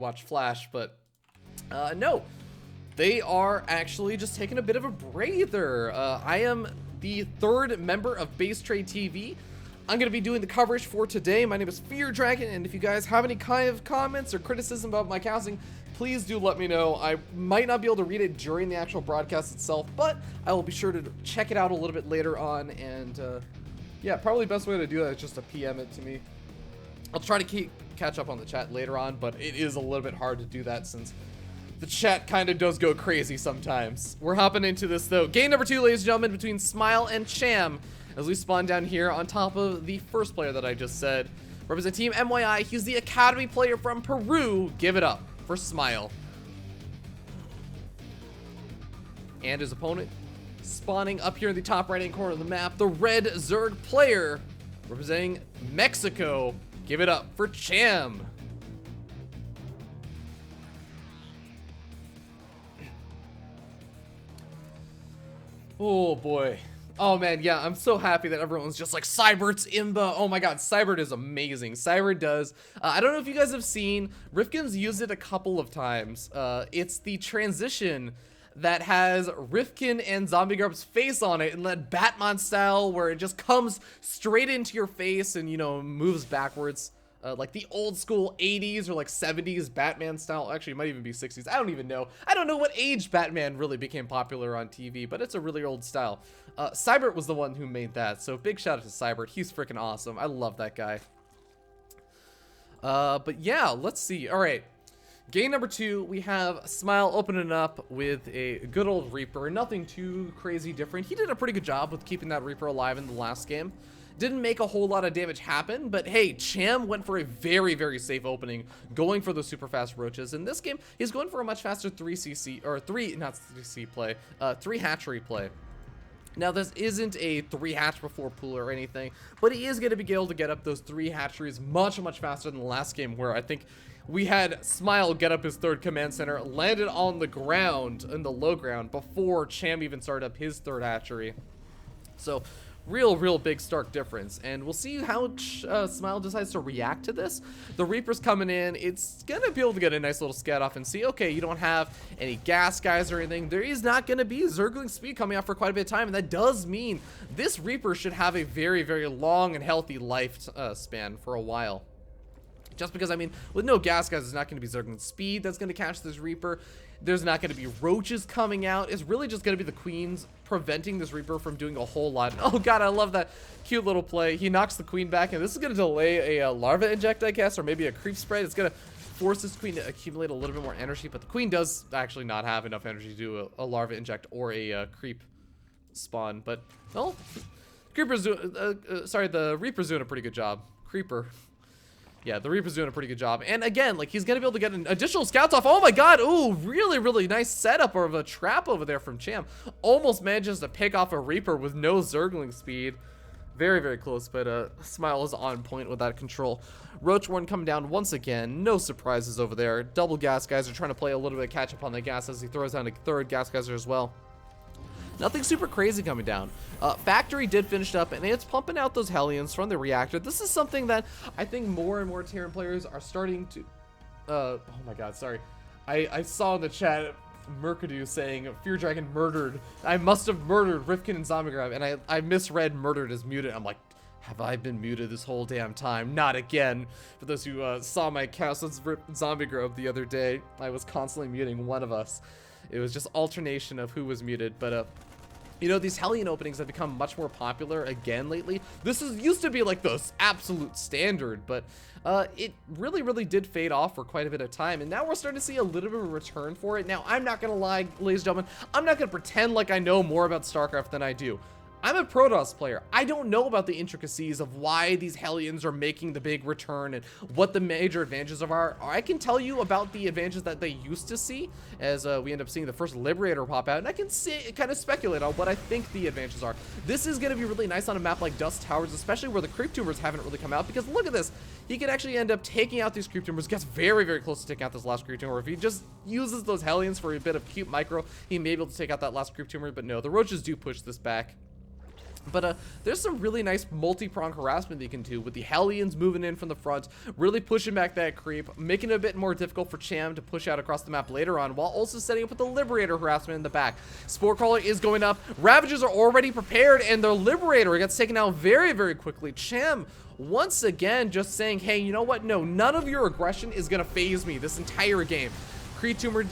watch Flash, but no. They are actually just taking a bit of a breather. I am the third member of Base Trade TV. I'm going to be doing the coverage for today. My name is Fear Dragon, and if you guys have any kind of comments or criticism about my casting, please do let me know. I might not be able to read it during the actual broadcast itself, but I will be sure to check it out a little bit later on, and yeah, probably the best way to do that is just to PM it to me. I'll try to catch up on the chat later on, but it is a little bit hard to do that since the chat kind of does go crazy sometimes. We're hopping into this though. Game number 2, ladies and gentlemen, between Smile and Cham, as we spawn down here on top of the first player that I just said. Represent Team MYI. He's the Academy player from Peru. Give it up for Smile. And his opponent spawning up here in the top right-hand corner of the map, the Red Zerg player representing Mexico. Give it up for Cham. Oh boy. Oh man, yeah, I'm so happy that everyone's just like, Cybert's imba. Oh my god, Cybert is amazing. Cybert does. I don't know if you guys have seen, Rifkin's used it a couple of times. It's the transition that has Rifkin and Zombie Grub's face on it in that Batman style where it just comes straight into your face and, you know, moves backwards. Like the old school 80s or like 70s Batman style. Actually, it might even be 60s. I don't even know. I don't know what age Batman really became popular on TV, but it's a really old style. Cybert was the one who made that, so big shout out to Cybert. He's freaking awesome. I love that guy. But yeah, let's see. All right. Game number 2, we have Smile opening up with a good old Reaper. Nothing too crazy different. He did a pretty good job with keeping that Reaper alive in the last game. Didn't make a whole lot of damage happen, but hey, Cham went for a very, very safe opening, going for the super fast roaches. In this game, he's going for a much faster 3cc, or 3 hatchery play. Now, this isn't a 3 hatch before pool or anything, but he is going to be able to get up those 3 hatcheries much, much faster than the last game, where I think we had Smile get up his 3rd command center, landed on the ground, in the low ground, before Cham even started up his 3rd hatchery. So, real big stark difference, and we'll see how Smile decides to react to this. The Reaper's coming in. It's gonna be able to get a nice little scat off and see, okay, you don't have any gas guys or anything. There is not gonna be Zergling speed coming out for quite a bit of time, and that does mean this Reaper should have a very long and healthy life span for a while. Just because, I mean, with no gas guys, there's not going to be Zergling speed that's going to catch this Reaper. There's not going to be roaches coming out. It's really just going to be the queens preventing this Reaper from doing a whole lot. Oh god, I love that cute little play. He knocks the queen back, and this is going to delay a larva inject, I guess, or maybe a creep spread. It's going to force this queen to accumulate a little bit more energy, but the queen does actually not have enough energy to do a larva inject or a creep spawn. But, well, the Reaper's doing a pretty good job. Creeper. Yeah, the Reaper's doing a pretty good job. And again, like, he's going to be able to get an additional scouts off. Oh my god. Ooh, really nice setup of a trap over there from Cham. Almost manages to pick off a Reaper with no Zergling speed. Very close, but Smile is on point with that control. Roach Warren coming down once again. No surprises over there. Double gas guys are trying to play a little bit of catch up on the gas as he throws down a 3rd gas geyser as well. Nothing super crazy coming down. Factory did finish up, and it's pumping out those Hellions from the reactor. This is something that I think more and more Terran players are starting to... oh my god, sorry. I saw in the chat Mercadu saying, Fear Dragon murdered. I must have murdered Rifkin and Zombie Grub, and I misread murdered as muted. I'm like, have I been muted this whole damn time? Not again. For those who saw my Castles Zombie Grove the other day, I was constantly muting one of us. It was just alternation of who was muted, but you know, these Hellion openings have become much more popular again lately. This used to be like the absolute standard, but it really did fade off for quite a bit of time, and now we're starting to see a little bit of a return for it. Now, I'm not gonna lie, ladies and gentlemen, I'm not gonna pretend like I know more about StarCraft than I do. I'm a Protoss player. I don't know about the intricacies of why these Hellions are making the big return and what the major advantages are. I can tell you about the advantages that they used to see as we end up seeing the first Liberator pop out, and I can kind of speculate on what I think the advantages are. This is going to be really nice on a map like Dust Towers, especially where the Creep Tumors haven't really come out, because look at this. He can actually end up taking out these Creep Tumors, gets very close to taking out this last Creep Tumor. If he just uses those Hellions for a bit of cute micro, he may be able to take out that last Creep Tumor, but no, the Roaches do push this back. But there's some really nice multi-prong harassment that you can do with the Hellions moving in from the front, really pushing back that creep, making it a bit more difficult for Cham to push out across the map later on, while also setting up with the Liberator harassment in the back. Spore Crawler is going up. Ravagers are already prepared, and the Liberator gets taken out very, very quickly. Cham, once again, just saying, hey, you know what? No, none of your aggression is going to phase me this entire game.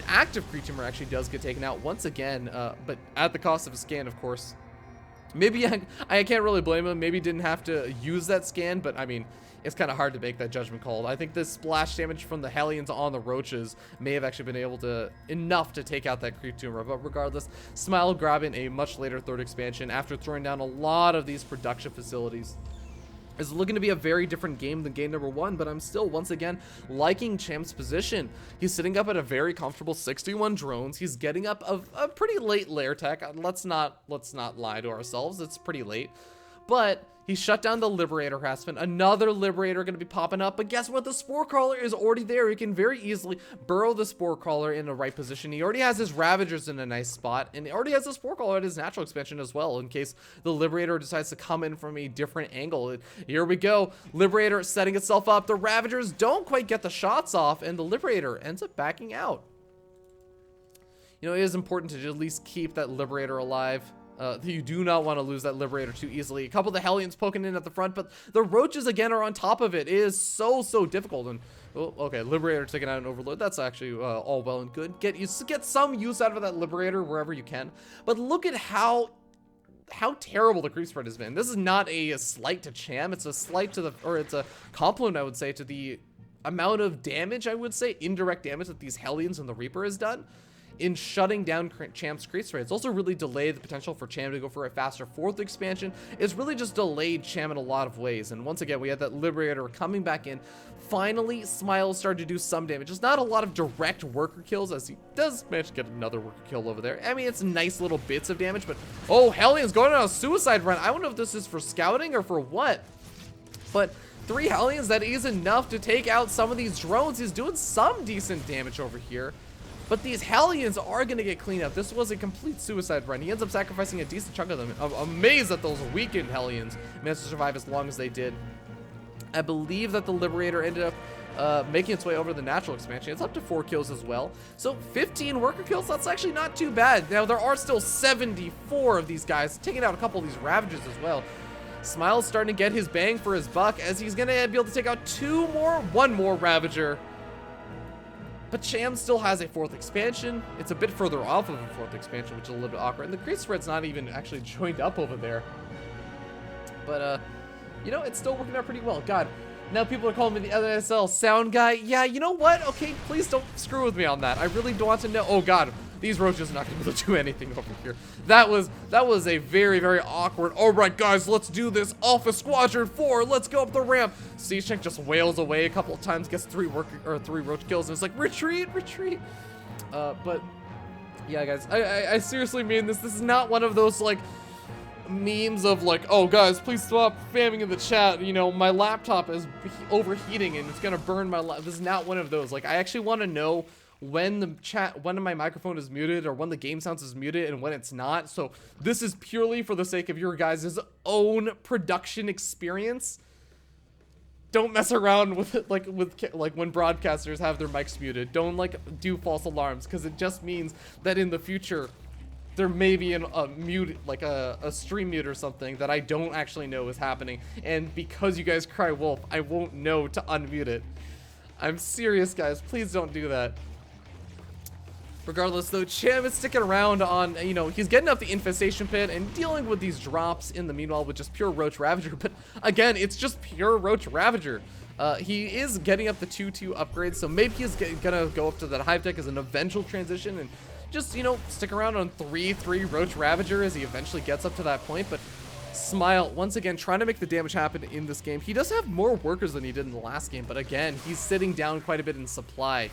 Active Creep Tumor actually does get taken out once again, but at the cost of a scan, of course. Maybe I can't really blame him. Maybe didn't have to use that scan, but I mean, it's kind of hard to make that judgment call. I think the splash damage from the Hellions on the Roaches may have actually been able to enough to take out that Creep Tumor. But regardless, Smile grabbing a much later third expansion after throwing down a lot of these production facilities. Is looking to be a very different game than game number 1, but I'm still, once again, liking Cham's position. He's sitting up at a very comfortable 61 drones. He's getting up a pretty late lair tech. Let's not lie to ourselves. It's pretty late. But he shut down the Liberator harassment. Another Liberator going to be popping up. But guess what? The Spore Crawler is already there. He can very easily burrow the Spore Crawler in the right position. He already has his Ravagers in a nice spot. And he already has the Spore Crawler at his natural expansion as well, in case the Liberator decides to come in from a different angle. Here we go. Liberator setting itself up. The Ravagers don't quite get the shots off, and the Liberator ends up backing out. You know, it is important to at least keep that Liberator alive. You do not want to lose that Liberator too easily. A couple of the Hellions poking in at the front, but the Roaches again are on top of it. It is so difficult. And oh, okay, Liberator taking out an Overload. That's actually all well and good. Get some use out of that Liberator wherever you can. But look at how terrible the creep spread has been. This is not a slight to Cham. It's a slight to it's a compliment, I would say, to the amount of damage, I would say, indirect damage that these Hellions and the Reaper has done in shutting down Cham's creep spread. It's also really delayed the potential for Cham to go for a faster fourth expansion. It's really just delayed Cham in a lot of ways. And once again, we had that Liberator coming back in. Finally, Smile started to do some damage. It's not a lot of direct worker kills, as he does manage to get another worker kill over there. I mean, it's nice little bits of damage, but oh, Hellions going on a suicide run. I don't know if this is for scouting or for what, but 3 Hellions, that is enough to take out some of these drones. He's doing some decent damage over here. But these Hellions are going to get cleaned up. This was a complete suicide run. He ends up sacrificing a decent chunk of them. I'm amazed that those weakened Hellions managed to survive as long as they did. I believe that the Liberator ended up making its way over the natural expansion. It's up to 4 kills as well. So 15 worker kills, that's actually not too bad. Now, there are still 74 of these guys, taking out a couple of these Ravagers as well. Smile's starting to get his bang for his buck, as he's going to be able to take out one more Ravager. But Cham still has a 4th expansion. It's a bit further off of a 4th expansion, which is a little bit awkward. And the creep spread's not even actually joined up over there. But, you know, it's still working out pretty well. God, now people are calling me the NSL sound guy. Yeah, you know what? Okay, please don't screw with me on that. I really don't want to know. Oh, God, these Roaches are not going to be able to do anything over here. That was a very, very awkward. All right, guys, let's do this. Alpha Squadron 4, let's go up the ramp. Siege just wails away a couple of times, gets 3 Roach kills, and it's like, retreat. But yeah, guys, I seriously mean this. This is not one of those, like, memes of like, oh, guys, please stop spamming in the chat. You know, my laptop is overheating and it's going to burn my laptop. This is not one of those. Like, I actually want to know when my microphone is muted or when the game sounds is muted and when it's not. So this is purely for the sake of your guys' own production experience. Don't mess around with it like when broadcasters have their mics muted. Don't like do false alarms, because it just means that in the future there may be a mute, like a stream mute or something that I don't actually know is happening, and because you guys cry wolf, I won't know to unmute it. I'm serious, guys. Please don't do that. Regardless, though, Cham is sticking around on, you know, he's getting up the Infestation Pit and dealing with these drops in the meanwhile with just pure Roach Ravager. But again, it's just pure Roach Ravager. He is getting up the 2-2 upgrades, so maybe he's gonna go up to that Hive Tech as an eventual transition and just, you know, stick around on 3-3 Roach Ravager as he eventually gets up to that point. But Smile, once again, trying to make the damage happen in this game. He does have more workers than he did in the last game, but again, he's sitting down quite a bit in supply,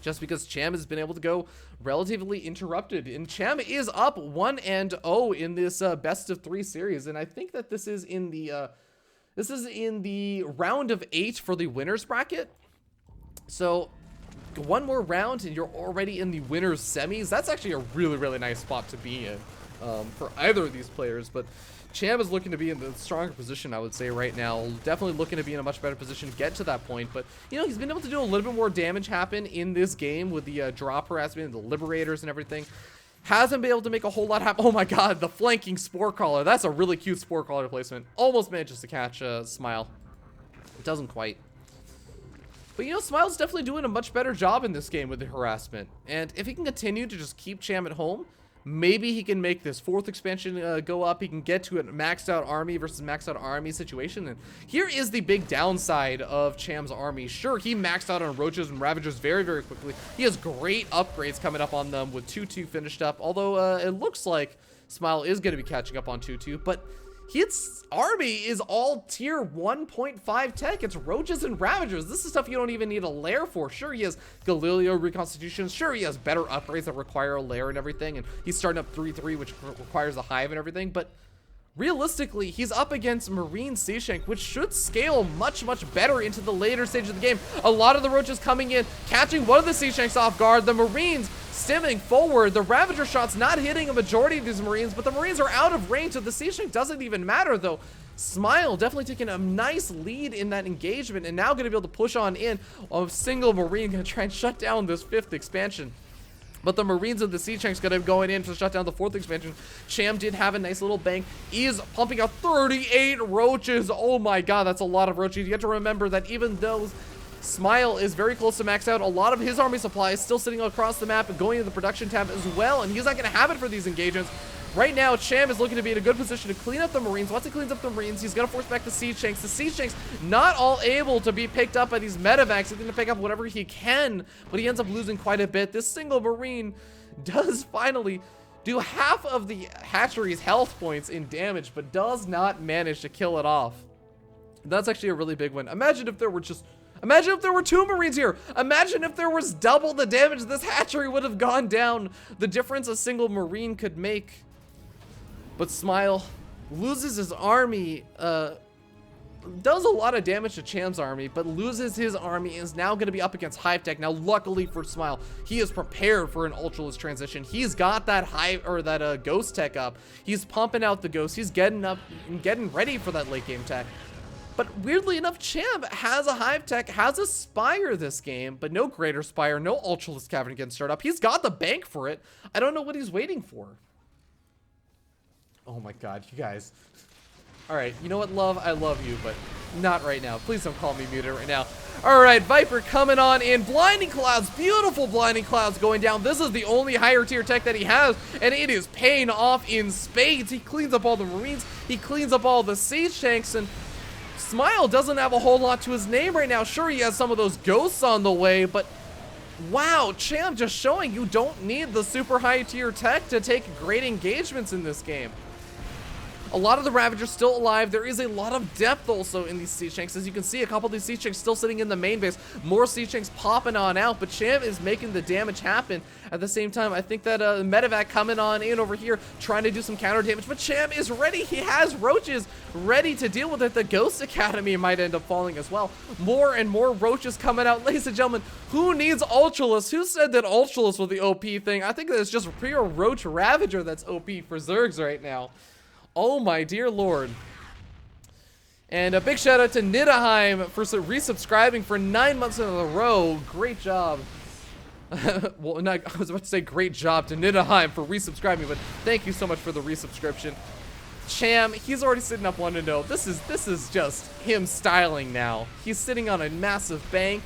just because Cham has been able to go relatively interrupted. And Cham is up 1-0 in this best of 3 series. And I think that this is in the round of 8 for the winners bracket. So one more round and you're already in the winners semis. That's actually a really, really nice spot to be in. for either of these players, but Cham is looking to be in the stronger position, I would say, right now. Definitely looking to be in a much better position to get to that point. But, you know, he's been able to do a little bit more damage happen in this game with the drop harassment and the liberators and everything. Hasn't been able to make a whole lot happen. Oh my god, the flanking Spore Crawler. That's a really cute Spore Crawler placement. Almost manages to catch Smile. It doesn't quite. But, you know, Smile's definitely doing a much better job in this game with the harassment. And if he can continue to just keep Cham at home, maybe he can make this 4th expansion go up. He can get to a maxed out army versus maxed out army situation. And here is the big downside of Cham's army. Sure, he maxed out on Roaches and Ravagers very, very quickly. He has great upgrades coming up on them with 2-2 finished up. Although it looks like Smile is going to be catching up on 2-2. But his army is all tier 1.5 tech. It's Roaches and Ravagers. This is stuff you don't even need a lair for. Sure, he has Galileo reconstitutions. Sure, he has better upgrades that require a lair and everything. And he's starting up 3-3, which requires a hive and everything. But realistically, he's up against Marine Sea Shank, which should scale much, much better into the later stage of the game. A lot of the Roaches coming in, catching one of the Sea Shanks off guard. The Marines stimming forward. The Ravager shots not hitting a majority of these Marines, but the Marines are out of range, so the Sea Shank doesn't even matter, though. Smile definitely taking a nice lead in that engagement, and now going to be able to push on in. A single Marine going to try and shut down this 5th expansion. But the Marines of the Sea Shanks going to go in to shut down the 4th expansion. Cham did have a nice little bank. He's pumping out 38 Roaches. Oh my god, that's a lot of Roaches. You have to remember that even though Smile is very close to max out, a lot of his army supply is still sitting across the map and going into the production tab as well, and he's not going to have it for these engagements. Right now, Cham is looking to be in a good position to clean up the Marines. Once he cleans up the Marines, he's going to force back the Sea Shanks. The Sea Shanks not all able to be picked up by these medevacs. He's going to pick up whatever he can, but he ends up losing quite a bit. This single Marine does finally do half of the hatchery's health points in damage, but does not manage to kill it off. That's actually a really big win. Imagine if there were 2 Marines here. Imagine if there was double the damage. This hatchery would have gone down. The difference a single Marine could make. But Smile loses his army, does a lot of damage to Cham's army, but loses his army and is now going to be up against Hive Tech. Now, luckily for Smile, he is prepared for an Ultralist transition. He's got that Hive, or that Ghost Tech up. He's pumping out the Ghost. He's getting up and getting ready for that late game tech. But weirdly enough, Cham has a Hive Tech, has a Spire this game, but no Greater Spire, no Ultralist Cavern against startup. He's got the bank for it. I don't know what he's waiting for. Oh my god, you guys. Alright, you know what, love? I love you, but not right now. Please don't call me muted right now. Alright, Viper coming on in. Blinding Clouds, beautiful Blinding Clouds going down. This is the only higher tier tech that he has, and it is paying off in spades. He cleans up all the Marines, he cleans up all the Sea Shanks, and Smile doesn't have a whole lot to his name right now. Sure, he has some of those ghosts on the way, but wow, Cham just showing you don't need the super high tier tech to take great engagements in this game. A lot of the Ravagers still alive. There is a lot of depth also in these Sea Shanks. As you can see, a couple of these Sea Shanks still sitting in the main base. More Sea Shanks popping on out, but Cham is making the damage happen. At the same time, I think that Medevac coming on in over here, trying to do some counter damage, but Cham is ready. He has Roaches ready to deal with it. The Ghost Academy might end up falling as well. More and more Roaches coming out. Ladies and gentlemen, who needs Ultralist? Who said that Ultralist was the OP thing? I think that it's just pure Roach Ravager that's OP for Zergs right now. Oh my dear lord. And a big shout out to Nidaheim for resubscribing for 9 months in a row. Great job. Well, I was about to say great job to Nidaheim for resubscribing, but thank you so much for the resubscription. Cham, he's already sitting up 1-0. This is just him styling now. He's sitting on a massive bank.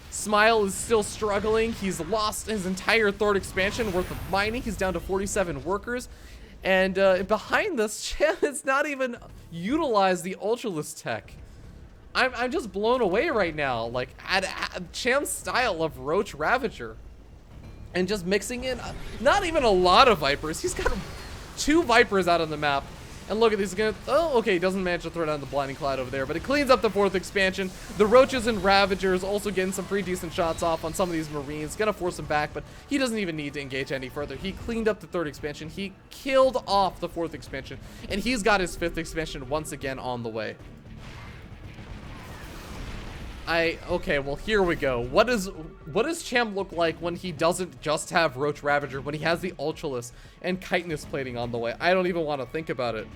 Smile is still struggling. He's lost his entire 3rd expansion worth of mining. He's down to 47 workers. And behind this, Cham has not even utilized the Ultralist tech. I'm just blown away right now, like at Cham's style of Roach Ravager. And just mixing in, not even a lot of Vipers. He's got 2 Vipers out on the map. And look at these, oh, okay, he doesn't manage to throw down the Blinding Cloud over there, but it cleans up the 4th expansion. The Roaches and Ravagers also getting some pretty decent shots off on some of these Marines. Gonna force him back, but he doesn't even need to engage any further. He cleaned up the 3rd expansion. He killed off the 4th expansion, and he's got his 5th expansion once again on the way. Okay, well, here we go. What does Cham look like when he doesn't just have Roach Ravager, when he has the Ultralisk and Chitinous plating on the way? I don't even want to think about it.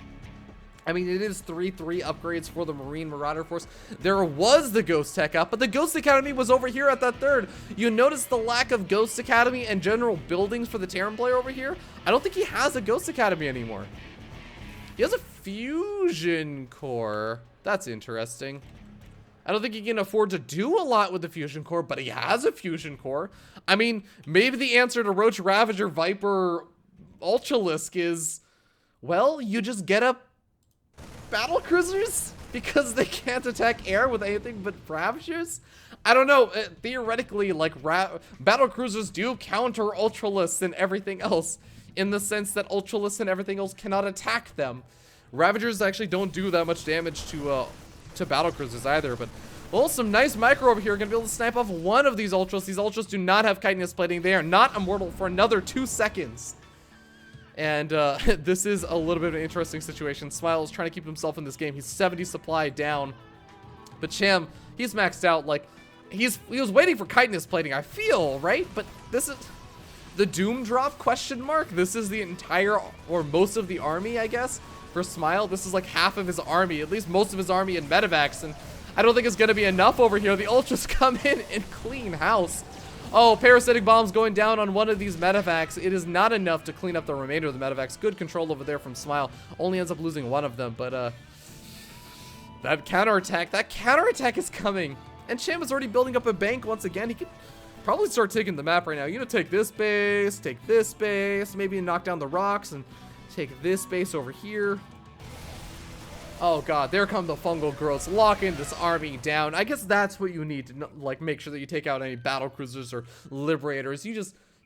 I mean, it is 3-3 upgrades for the Marine Marauder Force. There was the Ghost Tech up, but the Ghost Academy was over here at that third. You notice the lack of Ghost Academy and general buildings for the Terran player over here? I don't think he has a Ghost Academy anymore. He has a Fusion Core. That's interesting. I don't think he can afford to do a lot with the Fusion Core, but he has a Fusion Core. I mean, maybe the answer to Roach Ravager Viper Ultralisk is, well, you just get up battle cruisers because they can't attack air with anything but Ravagers? I don't know. Theoretically, like, battle cruisers do counter Ultralisks and everything else in the sense that Ultralisks and everything else cannot attack them. Ravagers actually don't do that much damage to battle cruisers either, but well, some nice micro over here. Gonna be able to snipe off one of these Ultras. These Ultras do not have Chitinous plating. They are not immortal for another 2 seconds. And this is a little bit of an interesting situation. Smile is trying to keep himself in this game. He's 70 supply down. But Cham, he's maxed out. Like, he was waiting for Chitinous plating, I feel, right? But this is the Doom drop, question mark? This is the entire, or most of the army, I guess, for Smile. This is like half of his army, at least most of his army in Medivacs. And I don't think it's going to be enough over here. The Ultras come in and clean house. Oh, parasitic bombs going down on one of these medevacs. It is not enough to clean up the remainder of the medevacs. Good control over there from Smile. Only ends up losing one of them, but that counterattack is coming. And Cham is already building up a bank once again. He could probably start taking the map right now. You know, take this base, maybe knock down the rocks and take this base over here. Oh god, there come the fungal growths, locking this army down. I guess that's what you need to, like, make sure that you take out any battle cruisers or liberators. You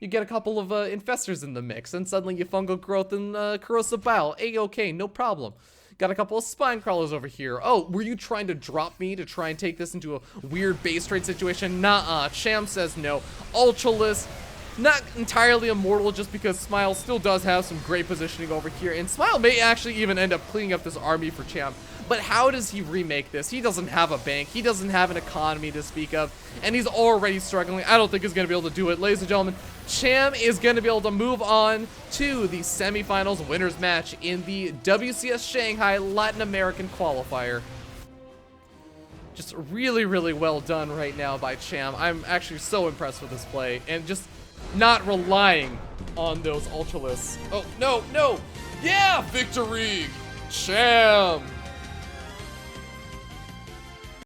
get a couple of infestors in the mix, and suddenly you fungal growth and corrosive bile. A-okay, no problem. Got a couple of spine crawlers over here. Oh, were you trying to drop me to try and take this into a weird base trade situation? Nuh-uh. Cham says no. Ultralisk. Not entirely immortal, just because Smile still does have some great positioning over here, and Smile may actually even end up cleaning up this army for Cham. But how does he remake this? He doesn't have a bank, he doesn't have an economy to speak of, and he's already struggling. I don't think he's going to be able to do it. Ladies and gentlemen, Cham is going to be able to move on to the semifinals winners match in the WCS Shanghai Latin American Qualifier. Just really, really well done right now by Cham. I'm actually so impressed with this play, and just not relying on those Ultralisks. Oh, no, no. Yeah, victory. Cham.